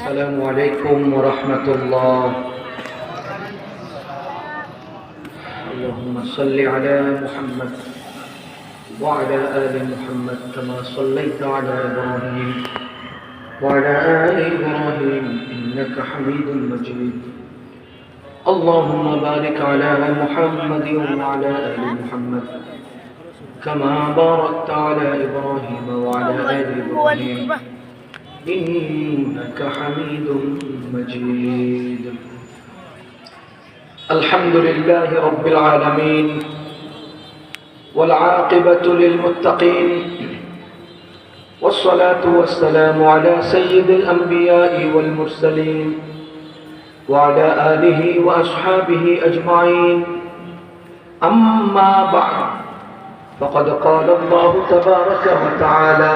السلام عليكم ورحمة الله. اللهم صل على محمد وعلى آل محمد كما صليت على إبراهيم وعلى آل إبراهيم إنك حميد مجيد. اللهم بارك على محمد وعلى آل محمد كما باركت على إبراهيم وعلى آل إبراهيم إنك حميد مجيد. الحمد لله رب العالمين والعاقبة للمتقين والصلاة والسلام على سيد الأنبياء والمرسلين وعلى آله وأصحابه أجمعين. أما بعد فقد قال الله تبارك وتعالى: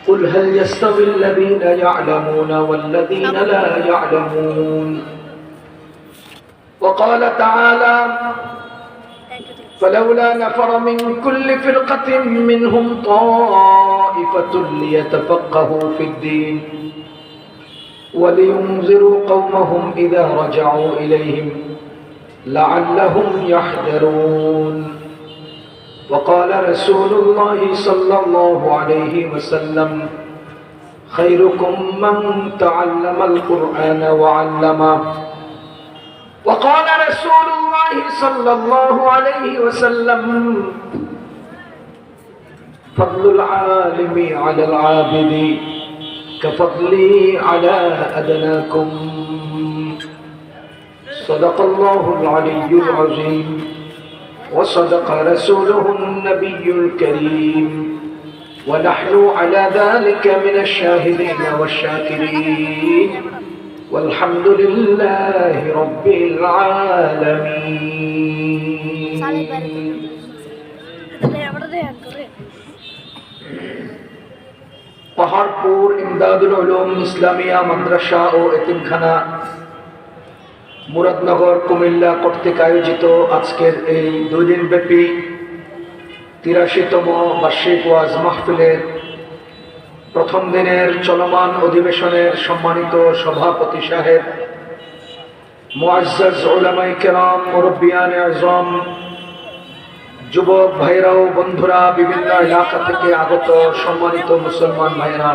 قل هل يستوي الذين يعلمون والذين لا يعلمون. وقال تعالى: فلولا نفر من كل فرقة منهم طائفة ليتفقهوا في الدين ولينذروا قومهم إذا رجعوا إليهم لعلهم يحذرون. وقال رسول الله صلى الله عليه وسلم: خيركم من تعلم القرآن وعلمه. وقال رسول الله صلى الله عليه وسلم: فضل العالم على العابد كفضلي على أدناكم. صدق الله العلي العظيم وصدق رسوله النبي الكريم ونحن على ذلك من الشاهدين والشاكرين والحمد لله رب العالمين. পাহাড়পুর ইমদাদুল উলুম ইসলামিয়া মাদ্রাসা ও এতিমখানা মুরাদনগর কুমিল্লা কর্তৃক আয়োজিত আজকের এই 2 দিন ব্যাপী 83তম বার্ষিক ওয়াজ মাহফিলের প্রথম দিনের চলমান অধিবেশনের সম্মানিত সভাপতি সাহেব, মুআজ্জাজ উলামায়ে কেরাম, মুরব্বিয়ানে আযম, যুবক ভাইরা ও বন্ধুরা, বিভিন্ন এলাকা থেকে আগত সম্মানিত মুসলমান ভাইরা,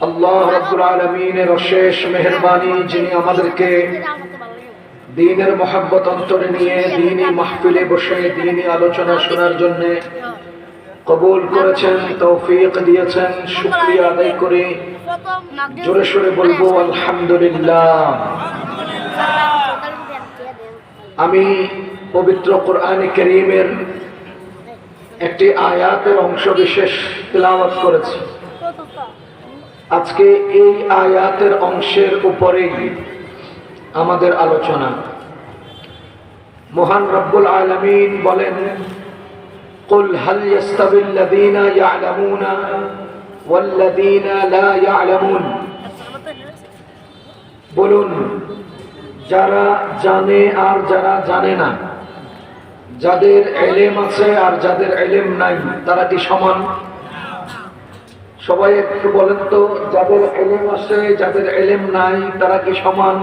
আল্লাহ রাব্বুল আলামিনের অশেষ মেহেরবানি, যিনি আমাদেরকে দ্বীনের মহব্বত অন্তরে নিয়ে দ্বীনি মাহফিলে বসে দ্বীনি আলোচনা শোনার জন্য কবুল করেছেন, তৌফিক দিয়েছেন। শুকরিয়া আদায় করে জোরে সোরে বলবো আলহামদুলিল্লাহ। আমি পবিত্র কোরআনে কারীমের একটি আয়াতের অংশ বিশেষ তিলাওয়াত করেছি। আজকে এই আয়াতের অংশের উপরেই আমাদের আলোচনা। মহান রব্বুল আলামিন বলেন: قل هل يستوي الذين يعلمون والذين لا يعلمون। বলুন, যারা জানে আর যারা জানে না, যাদের ইলম আছে আর যাদের ইলম নাই, তারা কি সমান? সবাই একটু বলেন তো, যাদের ইলম আছে যাদের ইলম নাই, তারা কি সমান?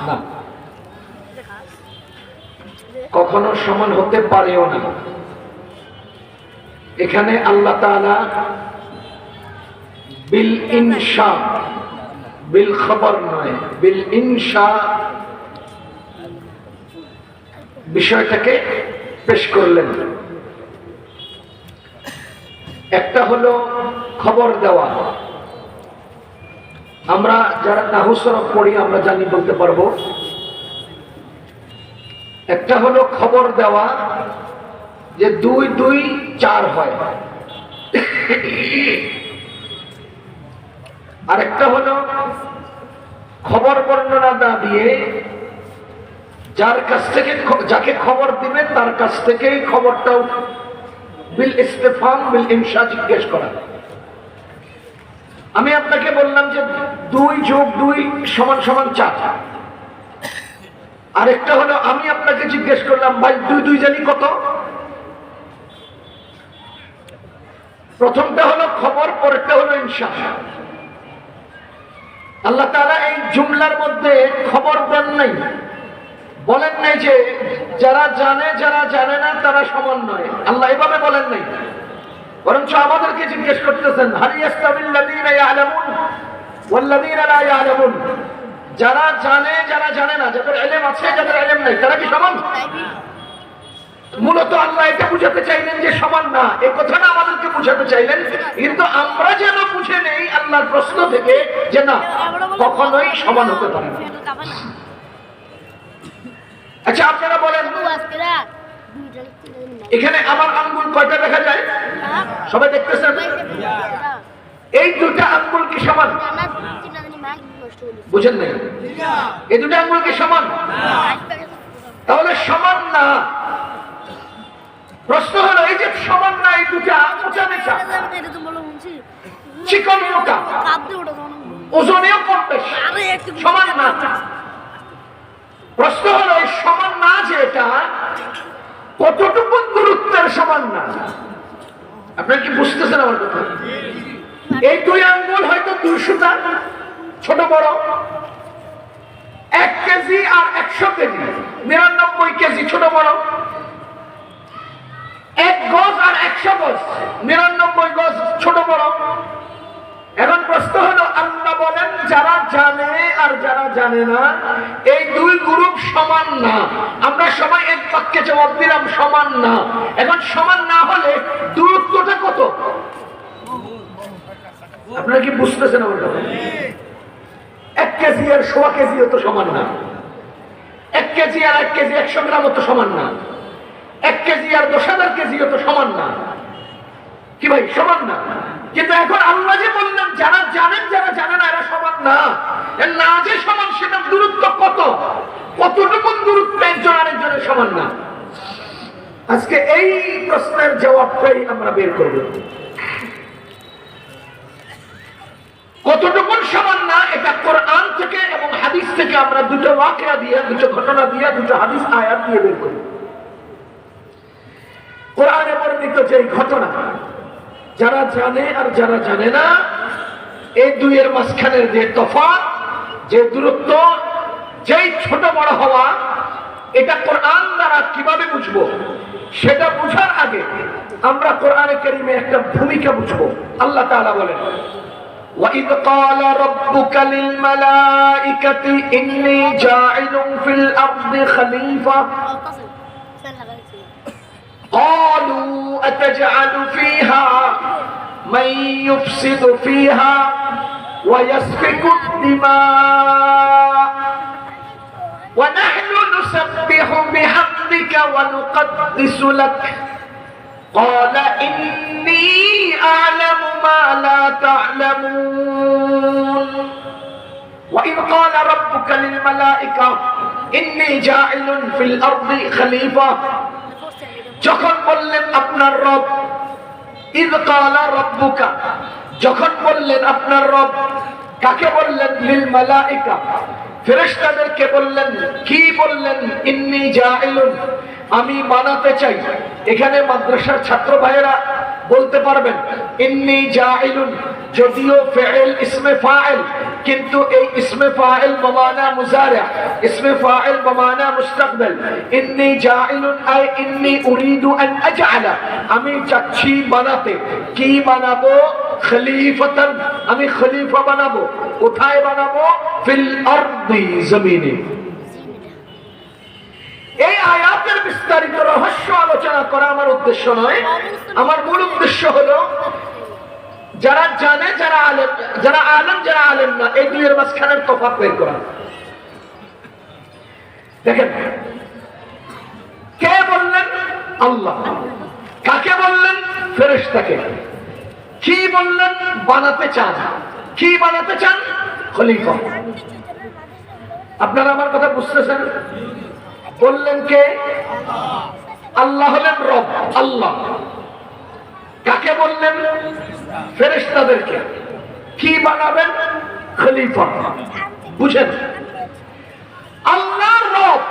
না, কখনো সমান হতে পারেও না। এখানে আল্লাহ তাআলা বিল ইনশা, বিল খবর নয়, বিল ইনশা বিষয়টাকে পেশ করলেন। একটা হলো খবর দেওয়া। আমরা যারা নাহু সরফ পড়ি আমরা জানি, বলতে পারবো। একটা হলো খবর দেওয়া যে 2 2 4 হয়, আর একটা হলো খবর বর্ণনা না দিয়ে যার কাছ থেকে, যাকে খবর দিবে তার কাছ থেকে খবরটাও বিল ইস্তিফহাম বিল ইনশা জিজ্ঞেস করা। আমি আপনাকে বললাম যে 2 + 2 = 4। আরেকটা হলো আমি আপনাকে জিজ্ঞেস করলাম, ভাই 2 2 জানি কত? প্রথমটা হলো খবর, পরেরটা হলো ইনশা। আল্লাহ তাআলা এই জুমলার মধ্যে খবর দেন নাই, বলেন নাই যে যারা জানে যারা জানে না তারা সমান নয়। আল্লাহ এভাবে বলেন নাই, বরঞ্চ আমাদেরকে জিজ্ঞেস করতেছেন হাল ইয়াস্তাবিল লাযীনা ইয়ালামুন ওয়াল লাযীনা লা ইয়ালামুন, যারা জানে যারা জানে না, যাদের ইলম আছে যাদের ইলম নাই, তারা কি সমান? মূলত আল্লাহ এটা বুঝাতে চাইলেন যে সমান না, এই কথাটা আমাদেরকে বুঝাতে চাইলেন, কিন্তু আমরা যেন বুঝে নেই আল্লাহর প্রশ্ন থেকে যে না, কখনোই সমান হতে পারে না। আচ্ছা আপনারা বলেন, এখানে আমার আঙ্গুল কয়টা দেখা যায়? সবাই দেখতেছেন? এই দুটা আঙ্গুল কি সমান? বুঝেন নাই? এই দুটা আঙ্গুল কি সমান? তাহলে সমান না। প্রশ্ন হলো এই যে সমান না, এই দুটা মোটা নিচা, চিকন মোটা, ওজনেও কম বেশি, সমান না। প্রশ্ন হলো এই সমান না যে এটা কতটুকু গুরুত্বের সমান না। আপনারা কি বুঝতেছেন আমার কথা? এই দুই আঙ্গুল হয়তো 200টা ছোট বড়, 1 কেজি আর 100 কেজি, 99 কেজি ছোট বড়, 1 গজ আর 100 গজ, 99 গজ ছোট বড়। এখন প্রশ্ন হলো আল্লাহ বলেন যারা জানে আর যারা জানে না এই দুই গ্রুপ সমান না। আমরা সবাই এক বাক্যে জবাব দিলাম সমান না। এখন সমান না হলে দূরত্বটা কত? আপনারা কি বুঝতেছেন আমার কথা? 1 কেজি আর 100 কেজিও তো সমান না, 1 কেজি আর 1 কেজি 100 গ্রামও তো সমান না, 1 কেজি আর 10,000 কেজিও তো সমান না। কি ভাই, সমান না? কিন্তু এখন আল্লাহ যে বললেন যারা জানেন যারা জানে না এরা সমান না, এর না যে সমান সেটার দূরত্ব কত, কতটুকু দূরত্ব একজন আরেকজনের সমান না। আজকে এই প্রশ্নের জবাবটাই আমরা বের করব। কতটুকু সমান না এটা কোরআন থেকে এবং হাদিস থেকে আমরা দুটো ওয়াকিয়া দিয়ে, দুটো ঘটনা দিয়ে, দুটো হাদিস আয়াত দিয়ে বের করি। কোরআনে বর্ণিত যে ঘটনা, যারা জানে আর যারা জানে না এই দুইয়ের মাঝখানের যে তফাৎ, যে দূরত্ব, যেই ছোট বড় হওয়া, এটা কোরআন দ্বারা কিভাবে বুঝবো সেটা বুঝার আগে আমরা কোরআনে কারীমে একটা ভূমিকা বুঝবো। আল্লাহ তাআলা বলেন وَإِذْ قَالَ رَبُّكَ لِلْمَلَائِكَةِ إِنِّي جَاعِلٌ فِي الْأَرْضِ خَلِيفَةً قالوا أتجعل فيها من يفسد فيها ويسفك الدماء ونحن نسبح بحمدك ونقدس لك قال إني أعلم ما لا تعلمون وإذ قال ربك للملائكة إني جاعل في الأرض خليفة যখন বললেন আপনার রব, ইয ক্বালা রাব্বুকা, যখন বললেন আপনার রব, কাকে বললেন? লিল মালাইকা, ফেরেশতাদেরকে বললেন। কি বললেন? ইন্নী জাইলুন, আমি বানাতে চাই। এখানে মাদ্রাসার ছাত্র ভাইয়েরা বলতে পারবেন ইন্নী জাইলুন, যদিও ফি'ল ইসমে ফাইল, কিন্তু এই ইসমে ফাইল বমানা মুজারি, ইসমে ফাইল বমানা মুস্তাকবিল। ইন্নী জাইলুন আই ইন্নী উরিদু আন আজআলা, আমি চাচ্ছি বানাতে। কি বানাবো? খলিফাতান, আমি খলিফা বানাবো। কোথায় বানাবো? ফিল আরদি, জমিনে। এই আয়াতের বিস্তারিত রহস্য আলোচনা করা আমার উদ্দেশ্য নয়। আমার মূল উদ্দেশ্য হলো যারা জানে যারা আলেম, যারা আলেম যারা আলেম না, এই দুইয়ের মাঝখানের তফাৎ বের করা। দেখেন, কে বললেন? আল্লাহ। কাকে বললেন? ফেরেশতাকে। কি বললেন? বানাতে চান। কি বানাতে চান? খলিফা। আপনারা আমার কথা বুঝতেছেন? বললেন কে? আল্লাহ হলেন রব, আল্লাহ। কাকে বললেন? ফেরেশতাদেরকে। কি বানাবেন? খলিফা। বুঝেন, আল্লাহ রব,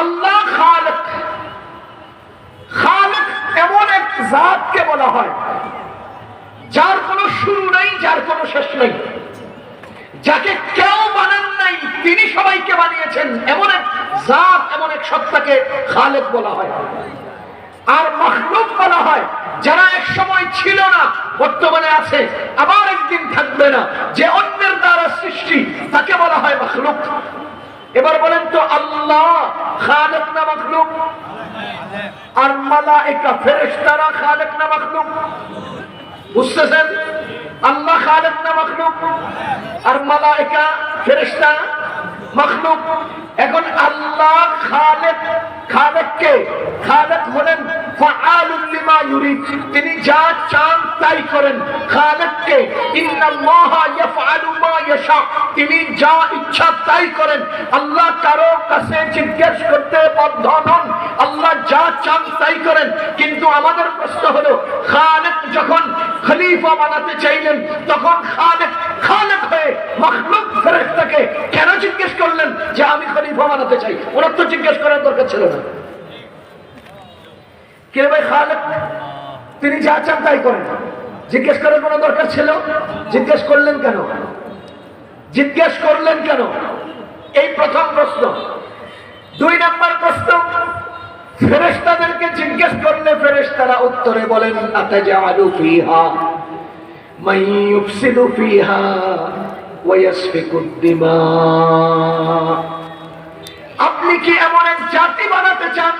আল্লাহ খালিক। খালিক এমন এক জাতকে বলা হয় যার কোনো শুরু নেই, যার কোনো শেষ নেই, যাকে কেউ বানান নাই তিনি সবাইকে বানিয়েছেন, এমন এক জাত, এমন এক সত্তাকে খালেক বলা হয়। আর মাখলুক বলা হয় যারা এক সময় ছিল না, বর্তমানে আছে, আবার একদিন থাকবে না, যে অন্যের দ্বারা সৃষ্টি, তাকে বলা হয় মাখলুক। এবার বলেন তো, আল্লাহ খালেক না মাখলুক? আর মালায়েকা ফেরেশতারা খালেক না মাখলুক? বুঝতেছেন? আল্লাহ খালেক না মাখলুক? আর মালায়েকা ফেরেশতা মাখলুক। এখন আল্লাহ খালেক, খালেককে, খালেক হলেন ফাআলুল লিমা ইউরিদ, তিনি যা চান তাই করেন। খালেককে ইন্নাল্লাহা ইয়াফআলু মা ইয়াশা, তিনি যা ইচ্ছা তাই করেন। আল্লাহ কারো কাছে জিজ্ঞেস করতে বাধ্য নন, আল্লাহ যা চান তাই করেন। কিন্তু আমাদের প্রশ্ন হলো, খালেক যখন খলিফা বানাতে চাইলেন, তখন খালেক খালেক হয়ে মাখলুক ফেরেশতাকে কেন জিজ্ঞেস করলেন যে আমি খলিফা বানাতে চাই? ওনার তো জিজ্ঞেস করার দরকার ছিল না। কে ভাই খালেক? তিনি যা চান তাই করেন, জিজ্ঞেস করার কোনো দরকার ছিল? জিজ্ঞেস করলেন কেন? জিজ্ঞেস করলেন কেন? এই প্রথম প্রশ্ন। 2 নম্বর প্রশ্ন, ফেরেশতাদেরকে জিজ্ঞেস করলে ফেরেশতারা উত্তরে বলেন, আতাজালু ফিহা মান ইউফসিদু ফিহা ওয়া ইয়াসফিকুদ দিমা, আপনি কি এমন এক জাতি বানাতে চান,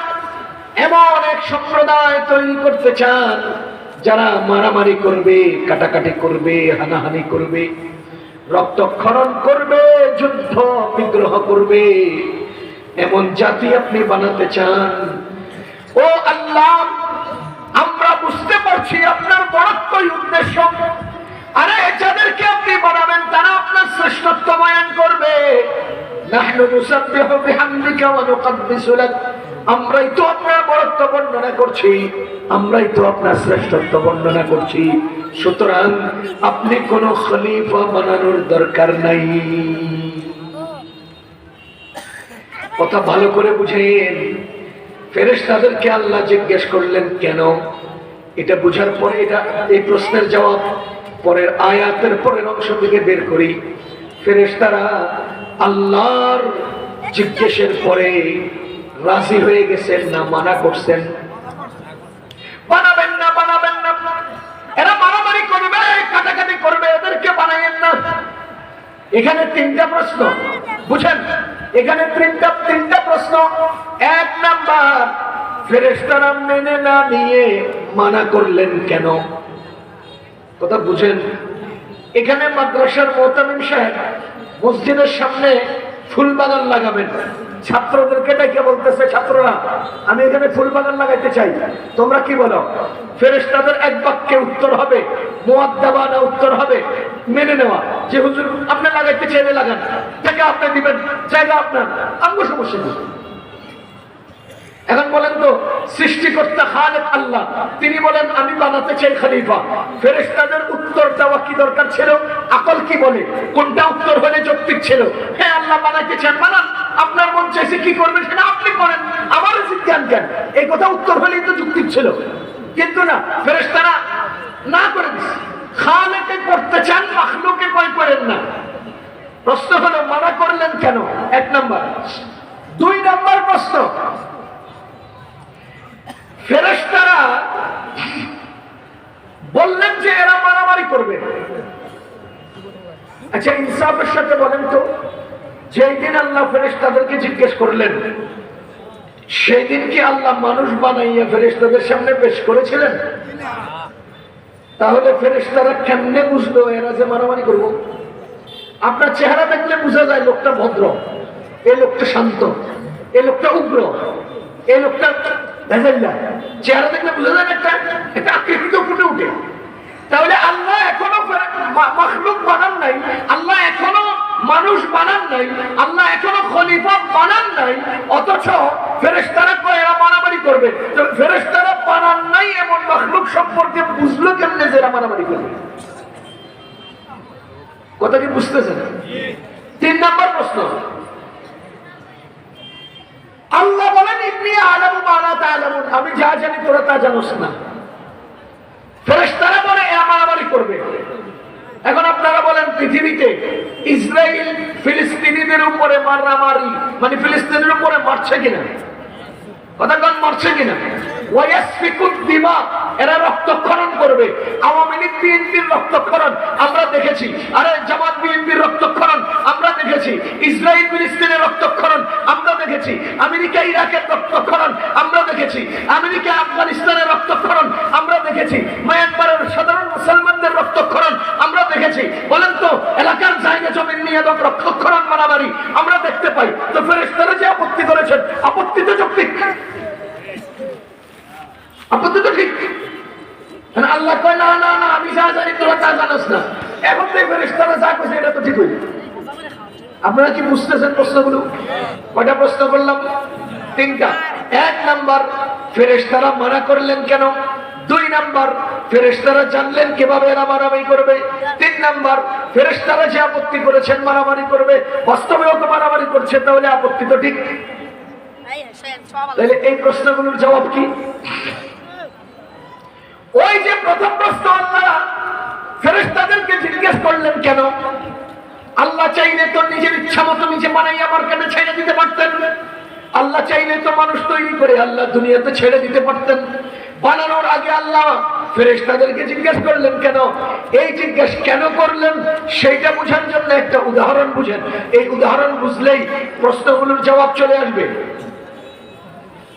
এমন এক সম্প্রদায় তৈরি করতে চান যারা মারামারি করবে, কাটাকাটি করবে, হানাহানি করবে, রক্তক্ষরণ করবে, যুদ্ধ বিগ্রহ করবে, এমন জাতি আপনি বানাতে চান? ও আল্লাহ, আমরা বুঝতে পারছি আপনার বড়ত্বই উদ্দেশ্য। আরে যাদেরকে আপনি বানাবেন তারা আপনার শ্রেষ্ঠত্ব বয়ান করবে। নাহনু নুসাব্বিহু বিহামদিকা ওয়া নুকদ্দিসু লাক, আমরাই তো আপনার বড়ত্ব বর্ণনা করছি, আমরাই তো আপনার শ্রেষ্ঠত্ব বর্ণনা করছি। সুতরাং আপনি কোন খলিফা বানানোর দরকার নাই। কথা ভালো করে বুঝেন। ফেরেশতাদেরকে আল্লাহ জিজ্ঞেস করলেন কেন, এটা বুঝার পরে এটা এই প্রশ্নের জবাব পরের আয়াতের পরের অংশ থেকে বের করি। ফেরেশতারা আল্লাহর জিজ্ঞেসের পরে রাজি হয়ে গেছেন না মানা করছেন? বানাবেন না, বানাবেন না, এরা মারামারি করবে, কাটাকাটি করবে, এদেরকে বানাবেন না। এখানে 3টা প্রশ্ন, বুঝেন? এখানে তিনটা প্রশ্ন। 1 নাম্বার, ফেরেশতারা মেনে না নিয়ে মানা করলেন কেন? কথা বুঝেন? এখানে মাদ্রাসার মুতামিম সাহেব মসজিদের সামনে ফুল বাগান লাগাবেন, ছাত্রদেরকে ডেকে বলতেছে, ছাত্ররা আমি এখানে ফুল বাগান লাগাইতে চাই, তোমরা কি বলো? ফেরেশতাদের এক বাক্যে উত্তর হবে, মুআদ্দাবানা উত্তর হবে, মেনে নেওয়া, যে হুজুর আপনি লাগাইতে চাইলে লাগান, টাকা আপনি দিবেন, জায়গা আপনার, আমার সমস্যা নেই। এখন বলেন তো, সৃষ্টিকর্তা খালেক আল্লাহ, তিনি বলেন আমি বানাতে চাই খলিফা। ফেরেশতাদের উত্তর দেওয়া কি দরকার ছিল? আকল কি বলে? কোনটা উত্তর হলে যৌক্তিক ছিল? হ্যাঁ আল্লাহ বানাইতে চান, বানান, আপনার মন চাইছে কি করবেন সেটা আপনি করেন, আমার জিজ্ঞান কেন? এই কথা উত্তর হলেই তো যৌক্তিক ছিল। কিন্তু না, ফেরেশতারা না করে দিচ্ছে। খালেকে করতে চান, মাখলুকে কই করেন না। প্রশ্ন হলো মানা করলেন কেন? 1 নাম্বার। 2 নাম্বার প্রশ্ন, ফেরেশতারা বললেন যে এরা মারামারি করবে। আচ্ছা ইনসাফের সাথে বলেন তো, যেই দিন আল্লাহ ফেরেশতাদেরকে জিজ্ঞেস করলেন, সেই দিন কি আল্লাহ মানুষ বানাইয়া ফেরেশতাদের সামনে পেশ করেছিলেন? তাহলে ফেরেশতারা কেমনে বুঝলো এরা যে মারামারি করবো? আপনার চেহারা দেখলে বোঝা যায় লোকটা ভদ্র, এই লোকটা শান্ত, এই লোকটা উগ্র, এই লোকটা চেহারা দেখলে বোঝা যায় একটা আকৃতি ফুটে উঠে। তাহলে আল্লাহ এখনো মাখলুক বানান নাই, আল্লাহ এখনো মানুষ বানান নাই, আল্লাহ এখনো খলিফা বানান নাই, অথচ ফেরেশতারা কয় এরা মারামারি করবে। তো ফেরেশতারা বানান নাই এমন মাখলুক সম্পর্কে বুঝলো কেমনে যে এরা মারামারি করবে? কথা কি বুঝতেছেন? 3 নম্বর প্রশ্ন, আল্লাহ বলেন ইন্নী আ'লামু মা লা তা'লামুন, আমি যা জানি তোরা তা জানোস না। ফেরেশতারা বলে এরা মারামারি করবে। এখন আপনারা বলেন, পৃথিবীতে ইসরায়েল ফিলিস্তিনিদের উপরে মারামারি, মানে ফিলিস্তিনের উপরে মারছে কিনা? কথা কন, মারছে কিনা? এরা রক্তক্ষরণ করবে। আওয়ামী লীগ বিএনপির রক্তক্ষরণ আমরা দেখেছি, আরে জামাত বিএনপির রক্তক্ষরণ আমরা দেখেছি, ইসরায়েল ফিলিস্তিনের রক্তক্ষরণ আমরা দেখেছি, আমেরিকা ইরাকের রক্তক্ষরণ আমরা দেখেছি, আমেরিকা আফগানিস্তানের রক্তক্ষরণ আমরা দেখেছি, মায়ানমারের সাধারণ মুসলমানদের রক্তক্ষরণ আমরা দেখেছি। বলেন তো, এলাকার জায়গা জমি নিয়ে রক্তক্ষরণ মারামারি আমরা দেখতে পাই, তো ফেরেশতারা যে আপত্তি করেছেন, আপত্তি তো যৌক্তিক, আপত্তি তো ঠিক। আল্লাহ কয়, না না না, আমি যা জানি তোরা তা জানাস না। এখন তো ফেরেশতারা যা কইছে এটা তো ঠিক হইল। আপনারা কি বুঝতেছেন প্রশ্নগুলো? কয়টা প্রশ্ন করলাম? তিনটা। এক নাম্বার, ফেরেশতারা মানা করলেন কেন? দুই নাম্বার, ফেরেশতারা জানলেন কিভাবে এরা মারামারি করবে? তিন নাম্বার, ফেরেশতারা যে আপত্তি করেছেন মারামারি করবে, বাস্তবেও তো মারামারি করছে, তাহলে আপত্তি তো ঠিক। তাহলে এই প্রশ্নগুলোর জবাব কি? ওই যে প্রথম প্রশ্ন, আল্লাহ ফেরেশতাদেরকে জিজ্ঞেস করলেন কেন? আল্লাহ চাইলে তো নিজের ইচ্ছা মতো নিজে বানাই আমার কেন ছেড়ে দিতে পারতেন। আল্লাহ চাইলে তো মানুষ তৈরি করে আল্লাহ দুনিয়াতে ছেড়ে দিতে পারতেন। বানানোর আগে আল্লাহ ফেরেশতাদেরকে জিজ্ঞেস করলেন কেন? এই জিজ্ঞেস কেন করলেন সেইটা বোঝার জন্য একটা উদাহরণ বুঝেন। এই উদাহরণ বুঝলেই প্রশ্নগুলোর জবাব চলে আসবে।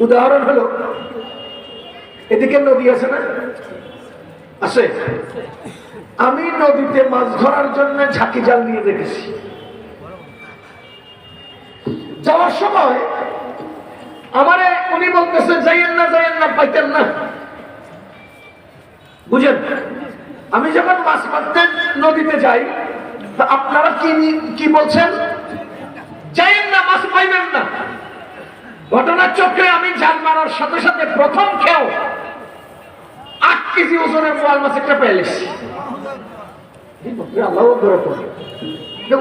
উদাহরণ হলো, এদিকে নদী আছে না? আছে। আমি নদীতে মাছ ধরার জন্য ঝাঁকি জাল নিয়ে দেখেছি। যাওয়ার সময় আমারে উনি বলতেছে, যাইয়েন না যাইয়েন না, পাইতেন না। বুঝেন, আমি যখন মাছ মারতে নদীতে যাই, আপনারা কি বলছেন? যাইয়েন না, মাছ পাইবেন না। ঘটনার চক্রে আমি জাল মারার সাথে সাথে প্রথম খেও 8 কেজি ওজনের বোয়াল মাছ একটা পেয়েছি। আল্লাহ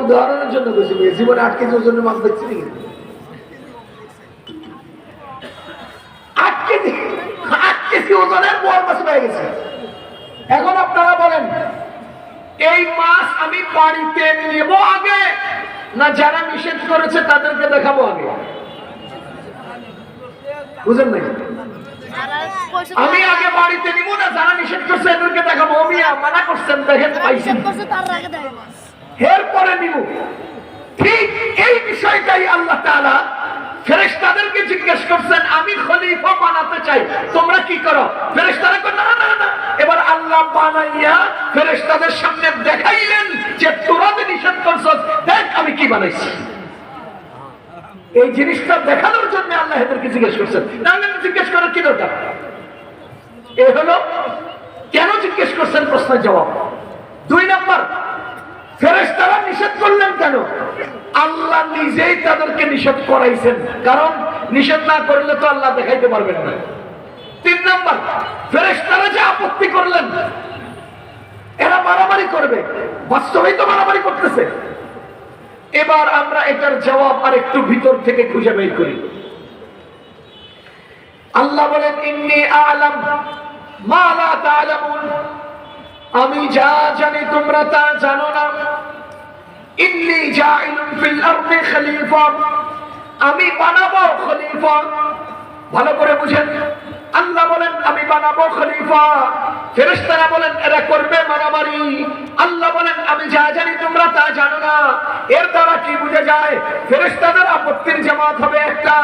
উদাহরণের জন্য বলছি, জীবনে 8 কেজি ওজনের মাছ দেখছি নাকি? 8 কেজি ওজনের বোয়াল মাছ পেয়ে গেছে। এখন আপনারা বলেন, এই মাছ আমি বাড়িতে নেব আগে, না যারা নিষেধ করেছে তাদেরকে দেখাবো আগে? বুঝেন নাকি? আমি আগে বাড়িতে নিব, না যারা নিষেধ করছে এদেরকে দেখাবো? মিয়া মানা করছেন, দেখেন পাইছি, এরপরে নিব। ঠিক এই বিষয়টাই আল্লাহ তাআলা ফেরেশতাদেরকে জিজ্ঞেস করছেন, আমি খলিফা বানাতে চাই, তোমরা কি করো? ফেরেশতারা কয়, না না না। এবার আল্লাহ বানাইয়া ফেরেশতাদের সামনে দেখাইলেন যে তোরা যে নিষেধ করছস, দেখ আমি কি বানাইছি। এই জিনিসটা দেখানোর জন্য আল্লাহ এদেরকে জিজ্ঞেস করছেন। তাহলে জিজ্ঞেস করার কি দরকার? এ হলো কেন জিজ্ঞেস করছেন প্রশ্নের জবাব। দুই নাম্বার, ফেরেশতারা নিষেধ করলেন কেন? আল্লাহ নিজেই তাদেরকে নিষেধ করাইছেন, কারণ নিষেধ না করলে তো আল্লাহ দেখাইতে পারবেন না। তিন নাম্বার, ফেরেশতারা যে আপত্তি করলেন এরা মারামারি করবে, বাস্তবেই তো মারামারি করতেছে। এবার আমরা এটার জবাব আর একটু ভিতর থেকে খুঁজে বের করি। আল্লাহ বলেন, ইন্নী আ'লাম মা লা তা'লামুন, আমি যা জানি তোমরা তা জানো না। ইন্নী জাইলুন ফিল আরদি খলিফা, আমি বানাবো খলিফা। ভালো করে বুঝেন, আল্লাহ বলেন আমি বানাবো খলিফা, ফেরেশতারা বলেন এরা করবে মারামারি। আল্লাহ বলেন আমি যা জানি তোমরা তা জানো না। এর দ্বারা কি বুঝা যায়? ফেরেশতাদের আপত্তির জামাত হবে একটা,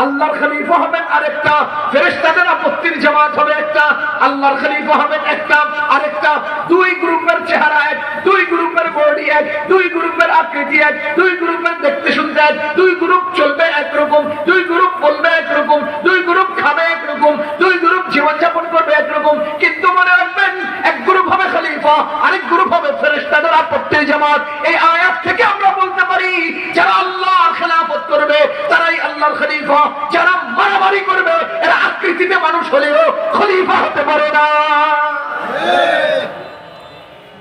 আল্লাহর খলিফা হবেন আরেকটা। ফেরেশতাদের আপত্তির জামাত হবে একটা, আল্লাহর খলিফা হবেন একটা আরেকটা। দুই গ্রুপের চেহারা এক, দুই গ্রুপের বডি এক, দুই গ্রুপের আকৃতি এক, দুই গ্রুপের দেখতে শুনতে এক, দুই গ্রুপ চলবে একরকম, দুই গ্রুপ বলবে একরকম, দুই গ্রুপ খাবে একরকম, দুই গ্রুপ জীবনযাপন করবে একরকম। কিন্তু মনে রাখবেন, এক গ্রুপ হবে খলিফা, আরেক গ্রুপ হবে ফেরেশতাদের আপত্তির জামাত। এই আয়াত থেকে আমরা বলতে পারি, যারা আল্লাহর খেলাফত করবে তারাই আল্লাহর খলিফা। যারা মারামারি করবে এরা আকৃতিতে মানুষ হলেও খলিফা হতে পারে না।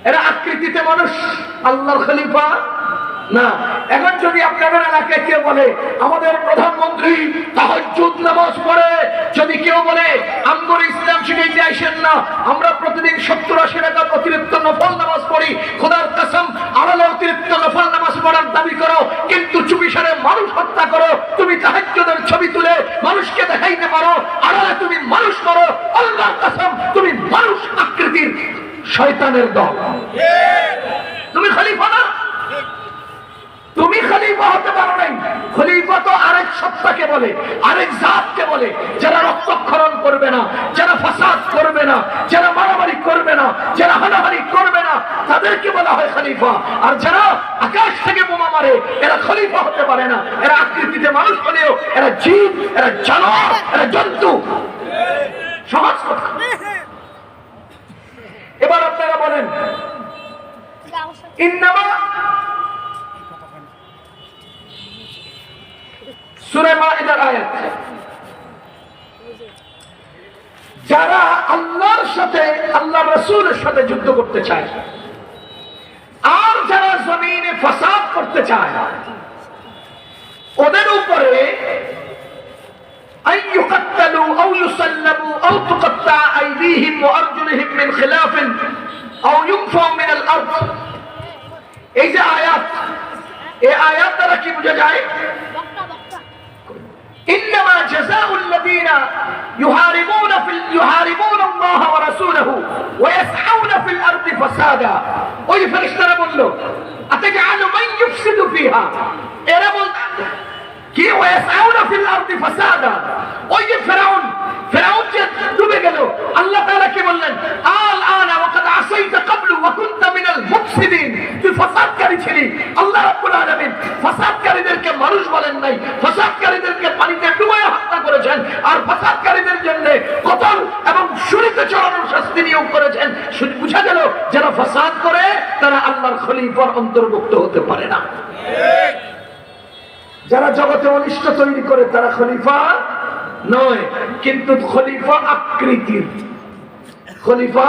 এরা আকৃতিতে মানুষ, আল্লাহর খলিফা না। এখন যদি আপনাদের এলাকায় কেউ বলে আমাদের প্রধানমন্ত্রী তাহাজ্জুদ নামাজ পড়ে, যদি কেউ বলে আমগর ইসলাম শিখাইতে আসেন না, আমরা প্রতিদিন 70-80 রাকাত অতিরিক্ত নফল নামাজ পড়ি, খোদার কসম আড়ালে অতিরিক্ত নফল নামাজ পড়ার দাবি করো কিন্তু চুপিসারে মানুষ হত্যা করো, তুমি তাহাজ্জুদের ছবি তুলে মানুষকে দেখাইতে পারো, আড়ালে তুমি মানুষ করো, আল্লাহর কসম তুমি মানুষ আকৃতির শয়তানের দল। তুমি খলিফা না, তুমি খলিফা হতে পারো নাই। খলিফা তো আরেক সত্তাকে বলে, আরেক জাতকে বলে, যারা রক্তক্ষরণ করবে না, যারা ফাসাদ করবে না, যারা মারামারি করবে না, যারা হানাহানি করবে না, তাদেরকে বলা হয় খলিফা। আর যারা আকাশ থেকে বোমা মারে এরা খলিফা হতে পারে না। এরা আকৃতিতে মানুষ হলেও এরা জীব, এরা জানোয়ার, এরা জন্তু। সহজ কথা। এবার আপনারা বলেন ইন্নামা সূরা মাইদার আয়াত, যারা আল্লাহর সাথে আল্লাহ রাসূলের সাথে যুদ্ধ করতে চায় আর যারা জমিনে ফাসাদ করতে চায় ওদের উপরে আইয়ুকাত্তালু আও ইউসাল্লাবু আও তুকাত্তা আইদিহিম ওয়া আরজুলুহুম মিন খিলাফিন আও ইউনফাউ মিনাল আরদ। এই যে আয়াত, এই আয়াত দ্বারা কি বোঝা যায়? إنما جزاء الذين يحاربون الله ورسوله ويسعون في الأرض فسادا। ওই ফেরেশতারা বলল আতাজআলু মান ইউফসিদু ফিহা, এরা বলল কি ওয়াসআউন ফিল আরদি ফাসাদা। ওই যে ফেরাউন যে ডুবে গেল, আল্লাহ তাআলা কি বললেন? আল আনা ওয়াকাদ আসাইতা ক্বাবলু ওয়া কুনতা মিনাল মুফসিদিন, তুই ফাসাদকারী ছিলি। আল্লাহ রাব্বুল আলামিন ফাসাদকারীদেরকে মানুষ বলেন নাই, ফাসাদকারীদেরকে পানিতে ডুবাইয়া হত্যা করেছেন, আর ফাসাদকারীদের জন্য কতল এবং ছুরিতে চড়ানোর শাস্তি নিয়োগ করেছেন। শুধু বুঝা গেল যারা ফাসাদ করে তারা আল্লাহর খলিফার অন্তর্ভুক্ত হতে পারে না। যারা জগতে অনিষ্ট তৈরি করে তারা খলিফা নয়, কিন্তু খলিফা আকৃতির, খলিফা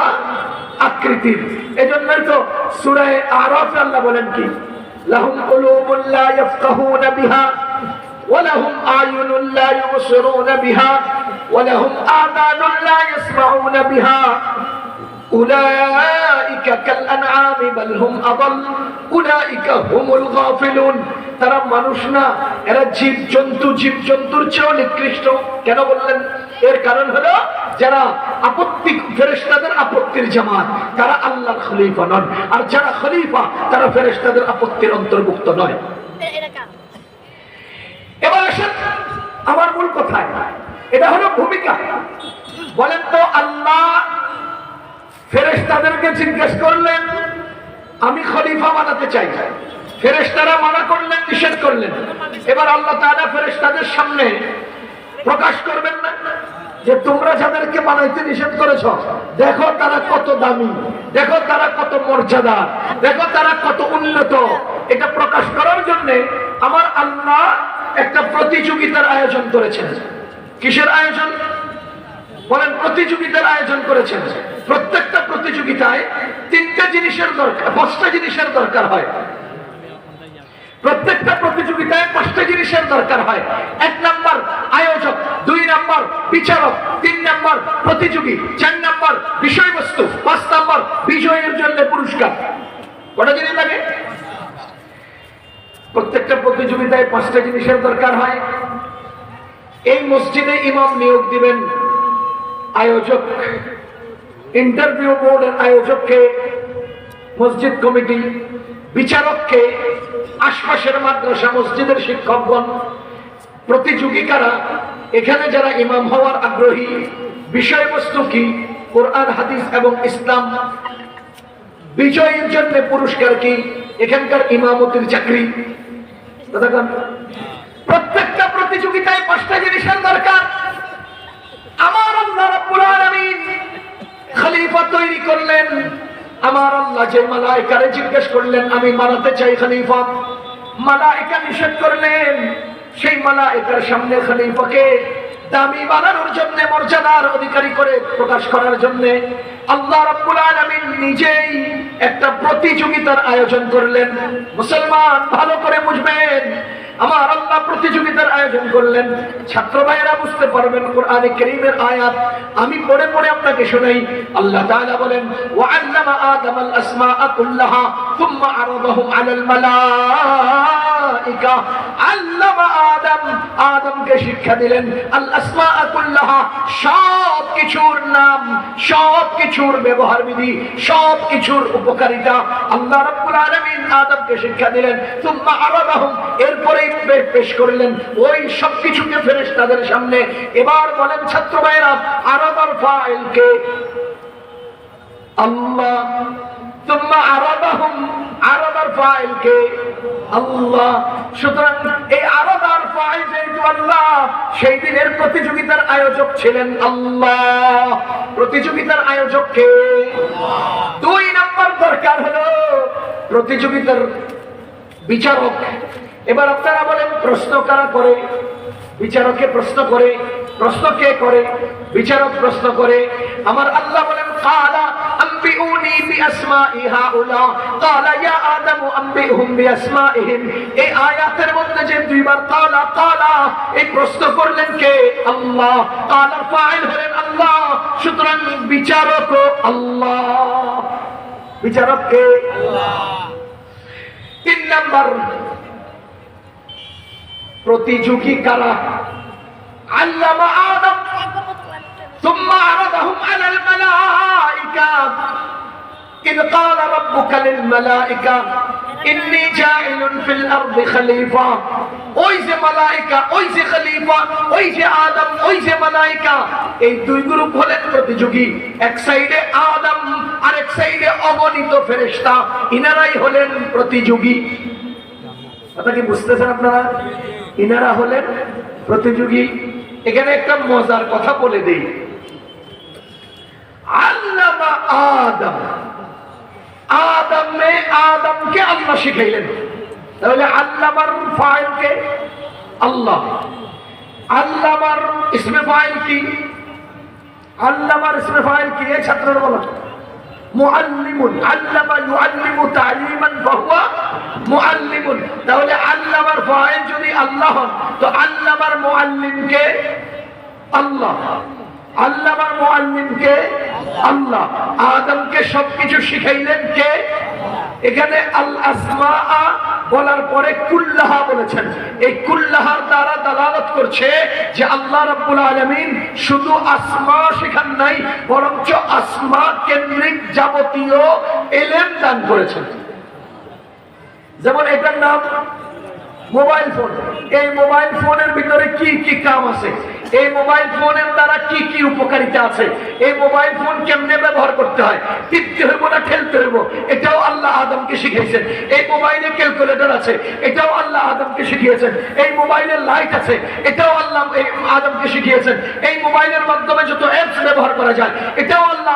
আকৃতির। এজন্যই তো সূরা আরাফে আল্লাহ বলেন কি লাহুম কুলুবুন লা ইয়াফকাহুনা বিহা ওয়া লাহুম আয়ুনুন লা ইউবসিরুনা বিহা ওয়া লাহুম আযানুন লা ইয়াসমাউনা বিহা উলাইকা কাল আনআমি বাল হুম আদাল উলাইকা হুমুল গাফিলুন। তারা মানুষ না, এরা জীবজন্তু, জীবজন্তুর চেয়েও নিকৃষ্ট। কেন বললেন? এর কারণ হলো যারা আপত্তি, ফেরেশতাদের আপত্তির জামাত, তারা আল্লাহর খলিফা নন, আর যারা খলিফা তারা ফেরেশতাদের আপত্তির অন্তর্ভুক্ত নয়। এবার আসেন আমার মূল কথায়, এটা হলো ভূমিকা। বলেন তো আল্লাহ ফেরেশতাদেরকে জিজ্ঞেস করলেন আমি খলিফা বানাতে চাই, ফেরেশতারা মানা করলেন, নিষেধ করলেন। এবার আল্লাহ তাআলা ফেরেশতাদের সামনে প্রকাশ করবেন না যে তোমরা যাদেরকে বানাইতে নিষেধ করেছ দেখো তারা কত দামি, দেখো তারা কত মর্যাদা, দেখো তারা কত উন্নত। এটা প্রকাশ করার জন্য আমার আল্লাহ একটা প্রতিযোগিতার আয়োজন করেছেন। কিসের আয়োজন? বলেন, প্রতিযোগিতার আয়োজন করেছেন। প্রত্যেকটা প্রতিযোগিতায় 3টে জিনিসের দরকার, 5টা জিনিসের দরকার হয়। প্রত্যেকটা প্রতিযোগিতায় 5টা জিনিসের দরকার হয়। 1 নাম্বার আয়োজক, 2 নাম্বার বিচারক, 3 নাম্বার প্রতিযোগী, 4 নাম্বার বিষয়বস্তু, 5 নাম্বার বিজয়ের জন্য পুরস্কার। কটা জিনিস লাগে? প্রত্যেকটা প্রতিযোগিতায় 5টা জিনিসের দরকার হয়। এই মসজিদে ইমাম নিয়োগ দিবেন আয়োজক, ইন্টারভিউ বোর্ডের আয়োজককে মসজিদ কমিটি, বিচারককে আশপাশের মাদ্রাসা মসজিদের শিক্ষকগণ, প্রতিযোগী কারা, এখানে যারা ইমাম হওয়ার আগ্রহী, বিষয়বস্তু কি, কোরআন হাদিস এবং ইসলাম, বিজয়ের জন্য পুরস্কার কি, এখানকার ইমামতির চাকরি। প্রত্যেকটা প্রতিযোগিতায় 5টা জিনিসের দরকার। আমার আল্লাহ রাব্বুল আলামিন খলিফা তৈরি করলেন। আমার আল্লাহ যে মালায়েকারে জিজ্ঞেস করলেন আমি বানাতে চাই খলিফা, মালায়েকা নিষেধ করলেন। সেই মালায়েকার সামনে খলিফাকে দামি বানানোর জন্য, মর্যাদার অধিকারী করে প্রকাশ করার জন্য আল্লাহ রাব্বুল আলামিন নিজেই একটা প্রতিযোগিতার আয়োজন করলেন। মুসলমান ভালো করে বুঝবেন, আমার আল্লাহ প্রতিযোগিতার আয়োজন করলেন। ছাত্র ভাইরা বুঝতে পারবেন কোরআনে কারীমের আয়াত আমি পড়ে পড়ে আপনাকে শোনাই। আল্লাহ তাআলা বলেন, ওয়া আল্লামা আদামাল আসমাআ কুল্লাহা সুম্মা আরাদাহুম আলাল মালাইকা। আল্লামা আদমকে শিক্ষা দিলেন আল আসমাআ কুল্লাহা, সব কিছুর নাম, সব কিছুর ব্যবহার বিধি, সব কিছুর উপকারিতা আল্লাহ রাব্বুল আলামিন আদমকে শিক্ষা দিলেন। সুম্মা আরাদাহুম, এরপরে পেশ করলেন ওই সব কিছুকে ফেরেশতাদের সামনে। এবার বলেন ছাত্র ভাইরা, আরাদার ফাইল কে? আল্লাহ। সুম্মা আরাদাহুম, আরাদার ফাইল কে? আল্লাহ। সুতরাং এই আরাদার ফাইল যেহেতু আল্লাহ, সেই দিনের প্রতিযোগিতার আয়োজক ছিলেন আল্লাহ। প্রতিযোগিতার আয়োজক কে? দুই নাম্বার দরকার হলো প্রতিযোগিতার বিচারক। এবার আপনারা বলেন প্রশ্ন কারা করে? বিচারকে প্রশ্ন করে। প্রশ্ন কে করে? বিচারক প্রশ্ন করে। আমার আল্লাহ বলেন, কালা আম্বিউনি বিআসমাই হাউলা, কালা ইয়া আদমু আম্বিহুম বিআসমাইহিম। এই আয়াতের মধ্যে যে দুইবার কালা কালা, এই প্রশ্ন করলেন কে? আল্লাহ। কালার ফাইল হলেন আল্লাহ, সুতরাং বিচারকও আল্লাহ। বিচারক কে? আল্লাহ। তিন নাম্বার প্রতিযোগী কারা? আল্লামা আদম সুম্মা আরাদাহুম আলাল মালাইকা ইয ক্বালা রাব্বুকা লিল মালাইকা ইন্নী জাইলুন ফিল আরদি খলিফা। ওই যে মালাইকা, ওই যে খলিফা, ওই যে আদম, ওই যে মালাইকা, এই দুই গ্রুপ হলেন প্রতিযোগী। এক সাইডে আদম আর এক সাইডে অগণিত ফেরেশতা, ইনারাই হলেন প্রতিযোগী। কথা কি বুঝতেছেন আপনারা? ইনারা হলেন প্রতিযোগী। এখানে একটা মজার কথা বলে দেই। আল্লামা আদম, আদমকে আল্লাহ শিখাইলেন। তাহলে আল্লামার ফাইল কে? আল্লাহ। আল্লামার ইসমে ফাইল কি? আল্লামার ইসমে ফাইল কি? এই ছাত্ররা বলো। মুআল্লিমুন। আল্লামা ইউআল্লিমু তা'লিমান ফাহুয়া মুআল্লিমুন। তাহলে আল্লামার ফাইল যদি আল্লাহ হন, তো আল্লামার মুআল্লিম কে? আল্লাহ। আল্লামার মুআল্লিম কে? আল্লাহ। আদমকে সবকিছু শিখাইলেন কে? এখানে আল আসমা বলার পরে কুল্লাহা বলেছেন। এই কুল্লাহার দ্বারা দালালত করছে যে আল্লাহ রাব্বুল আলামিন শুধু আসমা শেখান নাই, বরঞ্চ আসমা কেন্দ্রিক যাবতীয় ইলম দান করেছেন। যেমন এটার নাম মোবাইল ফোন। এই মোবাইল ফোনের ভিতরে কি কি কাম আছে, এই মোবাইল ফোনের দ্বারা কি কি উপকারিতা আছে, এই মোবাইল ফোন কেমনে ব্যবহার করতে হয়, টিপতে হইব না ঠেলতে হইব, এটাও আল্লাহ আদমকে শিখিয়েছেন। এই মোবাইলে ক্যালকুলেটর আছে, এটাও আল্লাহ আদমকে শিখিয়েছেন। এই মোবাইলের লাইট আছে, এটাও আল্লাহ আদমকে শিখিয়েছেন। এই মোবাইলের মাধ্যমে যত অ্যাপস ব্যবহার করা যায়, এটাও আল্লাহ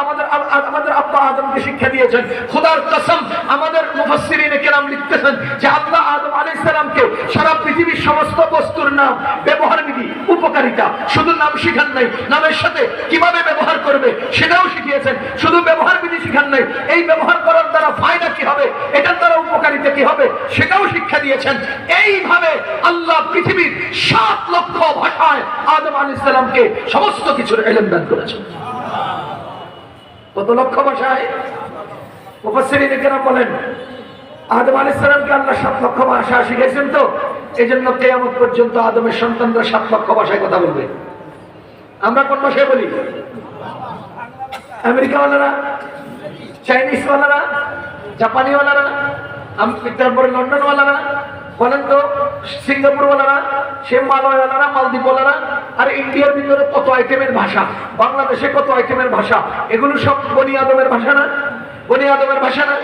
আমাদের আব্বা আদমকে শিক্ষা দিয়েছেন। খোদার কসম, আমাদের মুফাসসিরিনে কেরাম লিখতেছেন যে আল্লাহ আদম আলাইহিস সালামকে সারা পৃথিবীর সমস্ত বস্তুর নাম, ব্যবহার বিধি, উপকারিতা, শুধু নাম শিখান নাই, নামের সাথে কিভাবে ব্যবহার করবে সেটাও শিখিয়েছেন। শুধু ব্যবহার বিধি শিখান নাই, এই ব্যবহার করার দ্বারা ফায়দা কি হবে, এটার দ্বারা উপকারিতা কি হবে সেটাও শিক্ষা দিয়েছেন। এইভাবে আল্লাহ পৃথিবীর 7 লক্ষ ভাষায় আদম আলাইহিস সালামকে সমস্ত কিছুর ইলম দান করেছেন। কত লক্ষ ভাষায়? মুফাসসিরিনে কেরাম বলেন আদম আলাইহিস সালামকে আল্লাহ 7 লক্ষ ভাষা শিখিয়েছেন। তো এই জন্য কিয়ামত পর্যন্ত আদমের সন্তানরা 7 লক্ষ ভাষায় কথা বলবে। আমরা কোন ভাষায় বলি? আমেরিকাওয়ালারা, চাইনিজওয়ালারা, জাপানিওয়ালারা, তারপরে লন্ডনওয়ালারা, বলেন তো সিঙ্গাপুরওয়ালারা, সে মালয়ওয়ালারা, মালদ্বীপওয়ালারা, আর ইন্ডিয়ার ভিতরে কত আইটেমের ভাষা, বাংলাদেশে কত আইটেমের ভাষা, এগুলো সব বনি আদমের ভাষা না? বনি আদমের ভাষা না?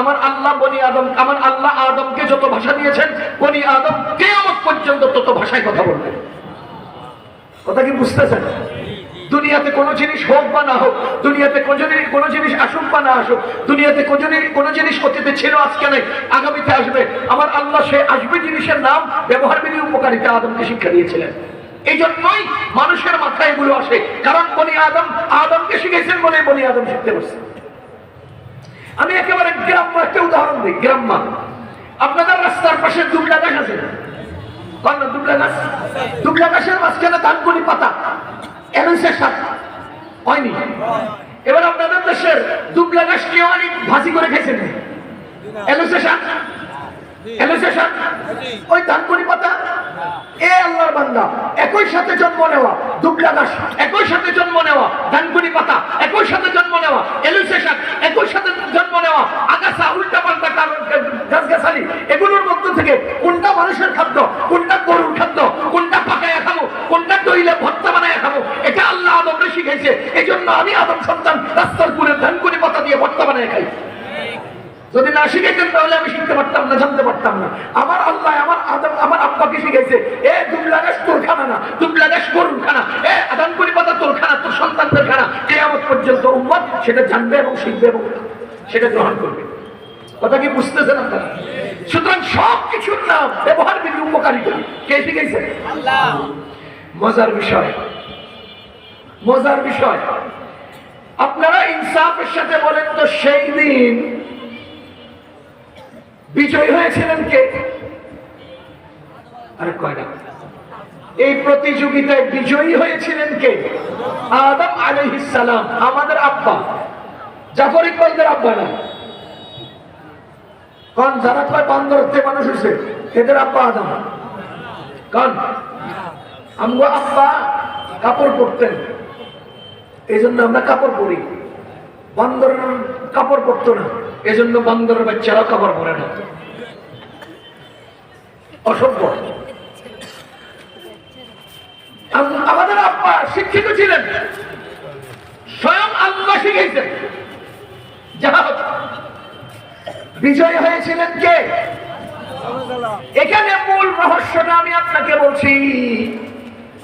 আমার আল্লাহ বনি আদম, আমার আল্লাহ আদমকে যত ভাষা দিয়েছেন, বনি আদম কিয়ামত পর্যন্ত তত ভাষায় কথা বলবে। কথা কি বুঝতেছেন? দুনিয়াতে কোনো জিনিস হোক বা না হোক, দুনিয়াতে কোনো জিনিস আসুক বা না আসুক, দুনিয়াতে কোনো জিনিস অতীতে ছিল, আজকে নেই, আগামীতে আসবে, আমার আল্লাহ সে আসবে জিনিসের নাম, ব্যবহার বিধি, উপকারিতা আদমকে শিক্ষা দিয়েছিলেন। এই জন্যই মানুষের মাথায় এগুলো আসে, কারণ বনি আদম আদমকে শিখেছেন বলে বনি আদম শিখতে পারছে। আমি একেবারে গ্রাম্য একটা উদাহরণ দিই। গ্রাম্য, আপনাদের রাস্তার পাশে দুবলা গাছ আছে না? দুবলা গাছ, দুবলা গাছের মাঝখানে ধানকুনি পাতা এলুসের সাথে হয়নি। এবার আপনাদের দেশের দুবলা গাছ কেউ অনেক ভাজি করে খাইছেন এলুসের সাথে, এলুসের সাথে ওই ধানকুনি পাতা। এ আল্লাহর বান্দা, একই সাথে জন্ম নেওয়া দুবলা গাছ, একই সাথে জন্ম নেওয়া ধানকুনি পাতা, একই সাথে জন্ম নেওয়া এলুসের সাথে, একই সাথে জন্ম নেওয়া আগাছা উল্টা পাল্টা গাছগাছালি, এগুলোর মধ্য থেকে কোনটা মানুষের খাদ্য, কোনটা গরুর খাদ্য, কোনটা পাকায়া খাবো, কোনটা দইলে ভর্তা বানায় খাবো, এটা আল্লাহ আদমকে শিখাইছে। এই জন্য আমি আদম সন্তান রাস্তার কুড়ে ধানকুনি পাতা দিয়ে ভর্তা বানায় খাই। যদি না শিখাইতেন তাহলে আমি শিখতে পারতাম না, জানতে পারতাম না। আমার আল্লাহ আমার আদম আমার আব্বাকে শিখাইছে, এ দুবলা গাছ তোর খানা না, দুবলা গাছ গরুর খানা, এ ধানকুনি পাতা তোর খানা, তোর সন্তানদের খানা। কিয়ামত পর্যন্ত উম্মত সেটা জানবে এবং শিখবে এবং সেটা গ্রহণ করবে। কথা কি বুঝতেছেন আপনারা? সুতরাং সব কিছুর নাম ব্যবহার বিধি উপকারিতা কে শিখাইছে? আল্লাহ। মজার বিষয়, মজার বিষয়, আপনারা ইনসাফের সাথে বলেন তো সেই দিন বিজয়ী হয়েছিলেন কে? আরে কয়টা এই প্রতিযোগিতায় বিজয়ী হয়েছিলেন কে? আদম আলাইহিস সালাম, আমাদের আব্বা। জাফর ইকবালদের আব্বা না। কোন যারা কয় বান্দরতে মানুষ হয়েছে এদের আব্বা আদম। কোন আমগো আব্বা কাপড় পরতেন, এই জন্য আমরা কাপড় পরি। বান্দর কাপড় পরতো না, এই জন্য বান্দরের বাচ্চারা কাপড় পরে না। অসভ্য। আমাদের আব্বা শিক্ষিত ছিলেন, স্বয়ং আল্লাহ শিখেছেন। যাহা বিজয় হয়েছিলেন কে? এখানে মূল রহস্যটা আমি আপনাকে বলছি।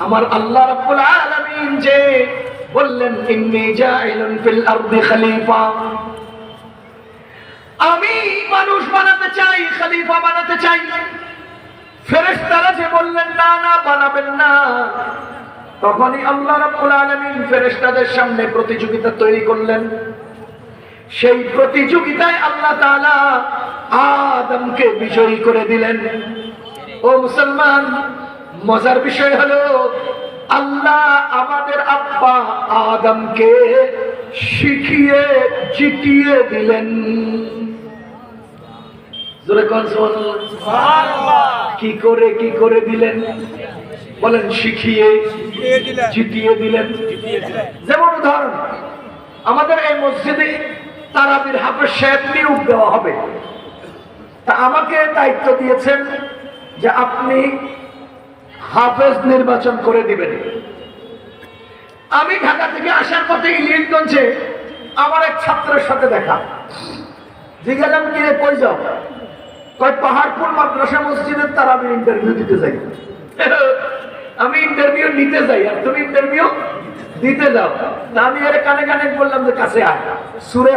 আমার আল্লাহ রাব্বুল আলামিন যে বললেন ইন্নী জাইলুন ফিল আরদি খলিফা, আমি মানুষ বানাতে চাই, খলিফা বানাতে চাই। ফেরেশতারা যে বললেন না না বানাবেন না, তখনই আল্লাহ রাব্বুল আলামিন ফেরেশতাদের সামনে প্রতিযোগিতা তৈরি করলেন। সেই প্রতিযোগিতায় আল্লাহ তাআলা আদমকে বিজয়ী করে দিলেন। ও মুসলমান, মজার বিষয় হলো আল্লাহ আমাদের আব্বা আদমকে শিখিয়ে জিতিয়ে দিলেন। জোরে কোন সুবহানাল্লাহ। কি করে দিলেন বলেন? শিখিয়ে জিতিয়ে দিলেন। যেমন উদাহরণ, আমাদের এই মসজিদে তারাবির হাফেজ সাহেব নিয়োগ দেওয়া হবে। তা আমাকে দায়িত্ব দিয়েছেন যে আপনি হাফেজ নির্বাচন করে দিবেন। আমি ঢাকা থেকে আসার পথে ইলিয়টগঞ্জে আমার এক ছাত্রের সাথে দেখা। জিজ্ঞাসা কি রে কই যাও? কয় পাহাড়পুর মাদ্রাসা মসজিদের তারাবির ইন্টারভিউ দিতে যাই। আমি ইন্টারভিউ নিতে যাই আর তুমি ইন্টারভিউ দিতে যাও। আমি আরে কানে কানে বললাম যে কাছে আয়। সুরে